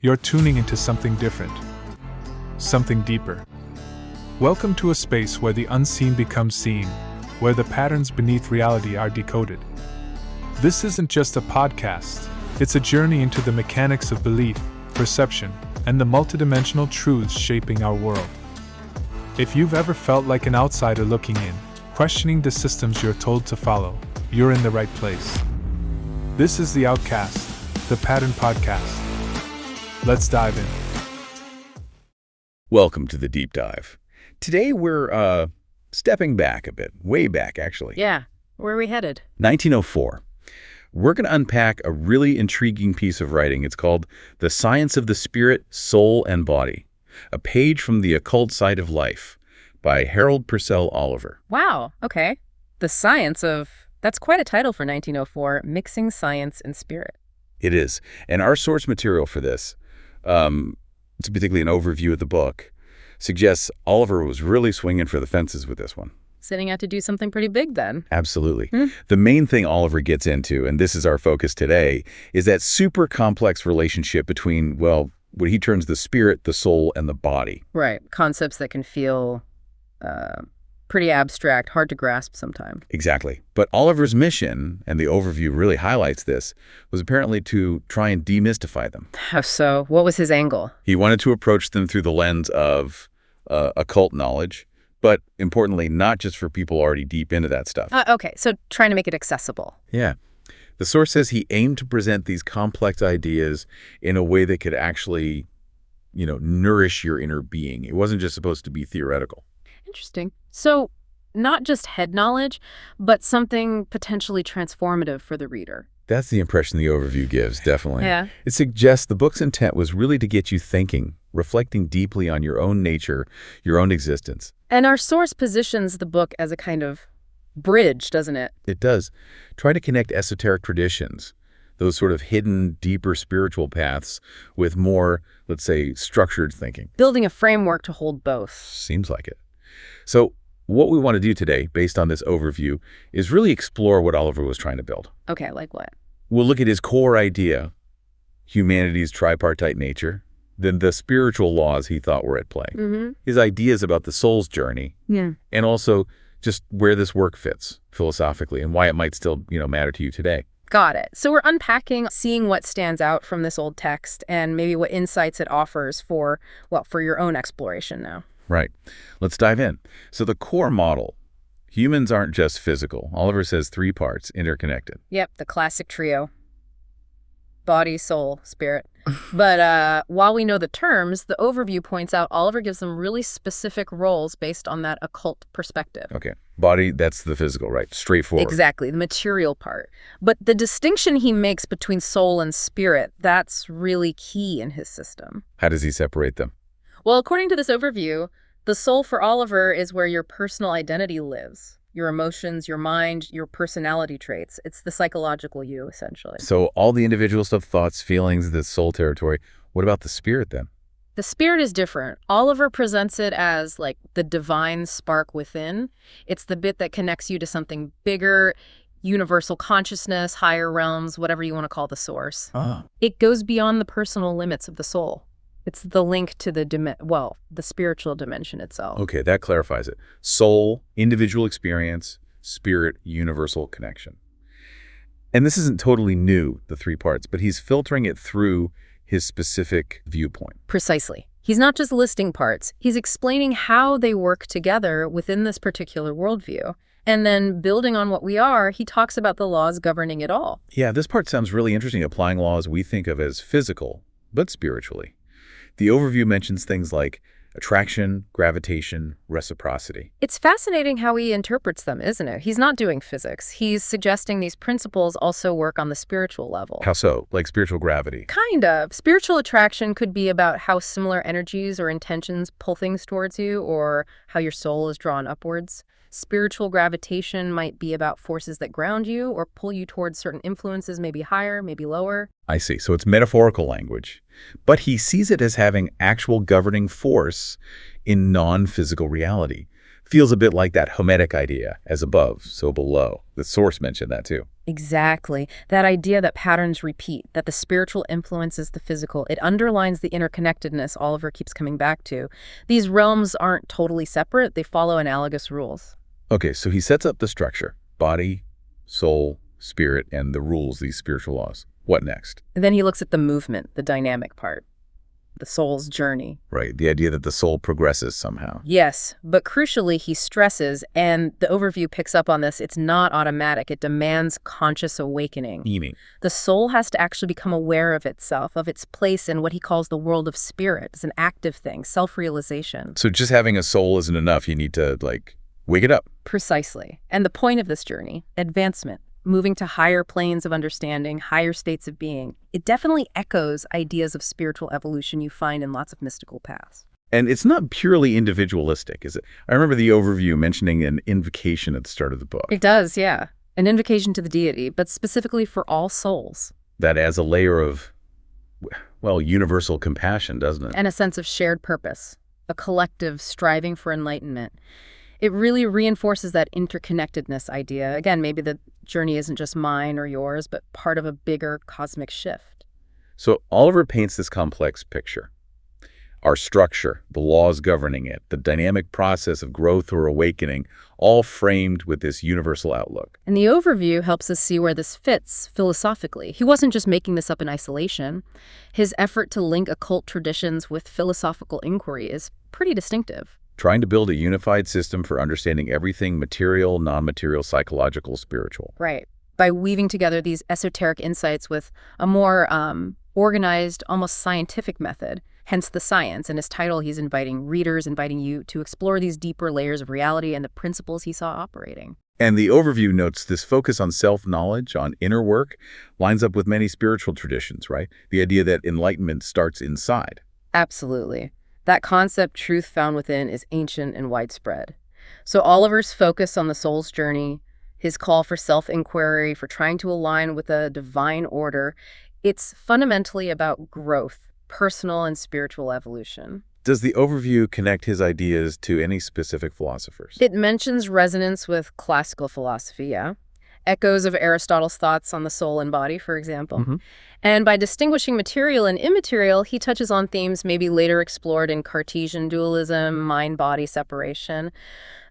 you're tuning into something different, something deeper. Welcome to a space where the unseen becomes seen, where the patterns beneath reality are decoded. This isn't just a podcast, it's a journey into the mechanics of belief, perception, and the multidimensional truths shaping our world. If you've ever felt like an outsider looking in, questioning the systems you're told to follow, you're in the right place. This is The Outcast, the Pattern Podcast. Let's dive in. Welcome to the Deep Dive. Today we're stepping back a bit, way back actually. Yeah, where are we headed? 1904. We're going to unpack a really intriguing piece of writing. It's called The Science of the Spirit, Soul, and Body, a page from the occult side of life by Harold Purcell Oliver. Wow, okay. The Science of... That's quite a title for 1904, Mixing Science and Spirit. It is. And our source material for this, it's particularly an overview of the book, suggests Oliver was really swinging for the fences with this one. Setting out to do something pretty big then. Absolutely. The main thing Oliver gets into, and this is our focus today, is that super complex relationship between, well, what he terms the spirit, the soul, and the body. Right. Concepts that can feel pretty abstract, hard to grasp sometimes. Exactly. But Oliver's mission, and the overview really highlights this, was apparently to try and demystify them. How so? What was his angle? He wanted to approach them through the lens of occult knowledge, but importantly, not just for people already deep into that stuff. Okay, so trying to make it accessible. Yeah. The source says he aimed to present these complex ideas in a way that could actually, nourish your inner being. It wasn't just supposed to be theoretical. Interesting. So not just head knowledge, but something potentially transformative for the reader. That's the impression the overview gives, definitely. Yeah. It suggests the book's intent was really to get you thinking, reflecting deeply on your own nature, your own existence. And our source positions the book as a kind of bridge, doesn't it? It does. Try to connect esoteric traditions, those sort of hidden, deeper spiritual paths, with more, let's say, structured thinking. Building a framework to hold both. Seems like it. So what we want to do today, based on this overview, is really explore what Oliver was trying to build. Okay, like what? We'll look at his core idea, humanity's tripartite nature, then the spiritual laws he thought were at play, his ideas about the soul's journey, and also just where this work fits philosophically and why it might still, matter to you today. Got it. So we're unpacking, seeing what stands out from this old text and maybe what insights it offers for your own exploration now. Right. Let's dive in. So the core model, humans aren't just physical. Oliver says 3 parts, interconnected. Yep, the classic trio. Body, soul, spirit. But while we know the terms, the overview points out Oliver gives them really specific roles based on that occult perspective. Okay. Body, that's the physical, right? Straightforward. Exactly, the material part. But the distinction he makes between soul and spirit, that's really key in his system. How does he separate them? Well, according to this overview, the soul for Oliver is where your personal identity lives. Your emotions, your mind, your personality traits. It's the psychological you, essentially. So all the individual stuff, thoughts, feelings, the soul territory. What about the spirit then? The spirit is different. Oliver presents it as like the divine spark within. It's the bit that connects you to something bigger, universal consciousness, higher realms, whatever you want to call the source. It goes beyond the personal limits of the soul. It's the link to the spiritual dimension itself. Okay, that clarifies it. Soul, individual experience, spirit, universal connection. And this isn't totally new, the 3 parts, but he's filtering it through his specific viewpoint. Precisely. He's not just listing parts. He's explaining how they work together within this particular worldview. And then building on what we are, he talks about the laws governing it all. Yeah, this part sounds really interesting, applying laws we think of as physical, but spiritually. The overview mentions things like attraction, gravitation, reciprocity. It's fascinating how he interprets them, isn't it? He's not doing physics. He's suggesting these principles also work on the spiritual level. How so? Like spiritual gravity? Kind of. Spiritual attraction could be about how similar energies or intentions pull things towards you, or how your soul is drawn upwards. Spiritual gravitation might be about forces that ground you or pull you towards certain influences, maybe higher, maybe lower. I see. So it's metaphorical language. But he sees it as having actual governing force in non-physical reality. Feels a bit like that Hermetic idea, as above, so below. The source mentioned that too. Exactly. That idea that patterns repeat, that the spiritual influences the physical, it underlines the interconnectedness Oliver keeps coming back to. These realms aren't totally separate, they follow analogous rules. Okay, so he sets up the structure: body, soul, spirit, and the rules, these spiritual laws. What next? And then he looks at the movement, the dynamic part, the soul's journey. Right, the idea that the soul progresses somehow. Yes, but crucially, he stresses, and the overview picks up on this, it's not automatic. It demands conscious awakening. Meaning? The soul has to actually become aware of itself, of its place in what he calls the world of spirit. It's an active thing, self-realization. So just having a soul isn't enough. You need to, wake it up. Precisely. And the point of this journey, advancement, moving to higher planes of understanding, higher states of being, it definitely echoes ideas of spiritual evolution you find in lots of mystical paths. And it's not purely individualistic, is it? I remember the overview mentioning an invocation at the start of the book. It does, yeah. An invocation to the deity, but specifically for all souls. That adds a layer of, well, universal compassion, doesn't it? And a sense of shared purpose, a collective striving for enlightenment. It really reinforces that interconnectedness idea. Again, maybe the journey isn't just mine or yours, but part of a bigger cosmic shift. So Oliver paints this complex picture. Our structure, the laws governing it, the dynamic process of growth or awakening, all framed with this universal outlook. And the overview helps us see where this fits philosophically. He wasn't just making this up in isolation. His effort to link occult traditions with philosophical inquiry is pretty distinctive. Trying to build a unified system for understanding everything material, non-material, psychological, spiritual. Right. By weaving together these esoteric insights with a more organized, almost scientific method, hence the science. In his title, he's inviting readers, inviting you to explore these deeper layers of reality and the principles he saw operating. And the overview notes this focus on self-knowledge, on inner work, lines up with many spiritual traditions, right? The idea that enlightenment starts inside. Absolutely. That concept, truth found within, is ancient and widespread. So Oliver's focus on the soul's journey, his call for self-inquiry, for trying to align with a divine order, it's fundamentally about growth, personal and spiritual evolution. Does the overview connect his ideas to any specific philosophers? It mentions resonance with classical philosophy, yeah. Echoes of Aristotle's thoughts on the soul and body, for example. Mm-hmm. And by distinguishing material and immaterial, he touches on themes maybe later explored in Cartesian dualism, mind-body separation.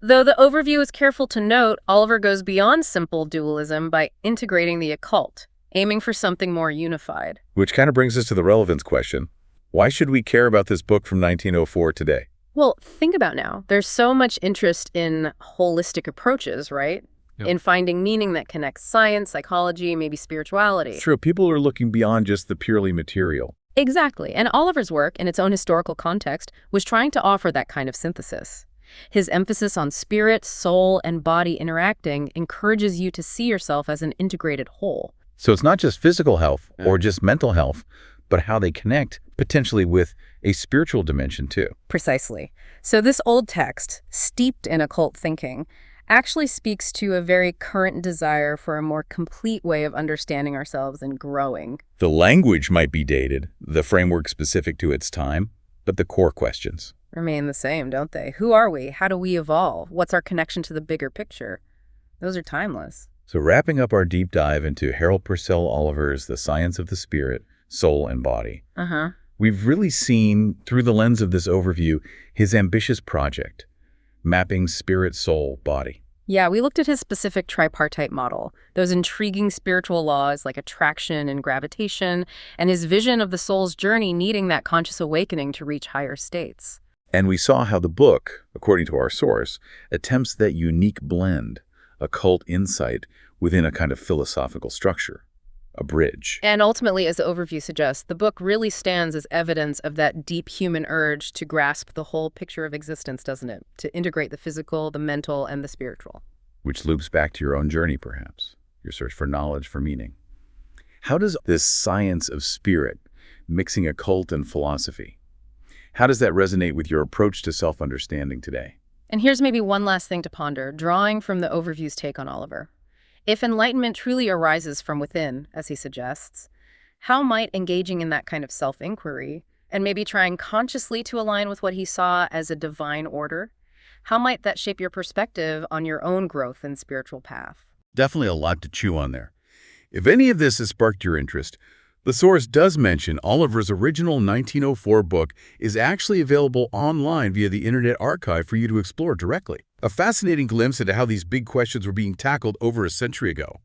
Though the overview is careful to note, Oliver goes beyond simple dualism by integrating the occult, aiming for something more unified. Which kind of brings us to the relevance question. Why should we care about this book from 1904 today? Well, think about now. There's so much interest in holistic approaches, right? Yep. In finding meaning that connects science, psychology, maybe spirituality. True, people are looking beyond just the purely material. Exactly. And Oliver's work, in its own historical context, was trying to offer that kind of synthesis. His emphasis on spirit, soul, and body interacting encourages you to see yourself as an integrated whole. So it's not just physical health or just mental health, but how they connect potentially with a spiritual dimension too. Precisely. So this old text, steeped in occult thinking, actually speaks to a very current desire for a more complete way of understanding ourselves and growing. The language might be dated, the framework specific to its time, but the core questions remain the same, don't they? Who are we? How do we evolve? What's our connection to the bigger picture? Those are timeless. So wrapping up our deep dive into Harold Purcell Oliver's The Science of the Spirit, Soul and Body, we've really seen, through the lens of this overview, his ambitious project, mapping spirit, soul, body. Yeah, we looked at his specific tripartite model, those intriguing spiritual laws like attraction and gravitation, and his vision of the soul's journey needing that conscious awakening to reach higher states. And we saw how the book, according to our source, attempts that unique blend, occult insight within a kind of philosophical structure, a bridge. And ultimately, as the overview suggests, the book really stands as evidence of that deep human urge to grasp the whole picture of existence, doesn't it? To integrate the physical, the mental, and the spiritual. Which loops back to your own journey, perhaps, your search for knowledge, for meaning. How does this science of spirit, mixing occult and philosophy, how does that resonate with your approach to self-understanding today? And here's maybe one last thing to ponder, drawing from the overview's take on Oliver. If enlightenment truly arises from within, as he suggests, how might engaging in that kind of self-inquiry, and maybe trying consciously to align with what he saw as a divine order, how might that shape your perspective on your own growth and spiritual path? Definitely a lot to chew on there. If any of this has sparked your interest, the source does mention Oliver's original 1904 book is actually available online via the Internet Archive for you to explore directly. A fascinating glimpse into how these big questions were being tackled over a century ago.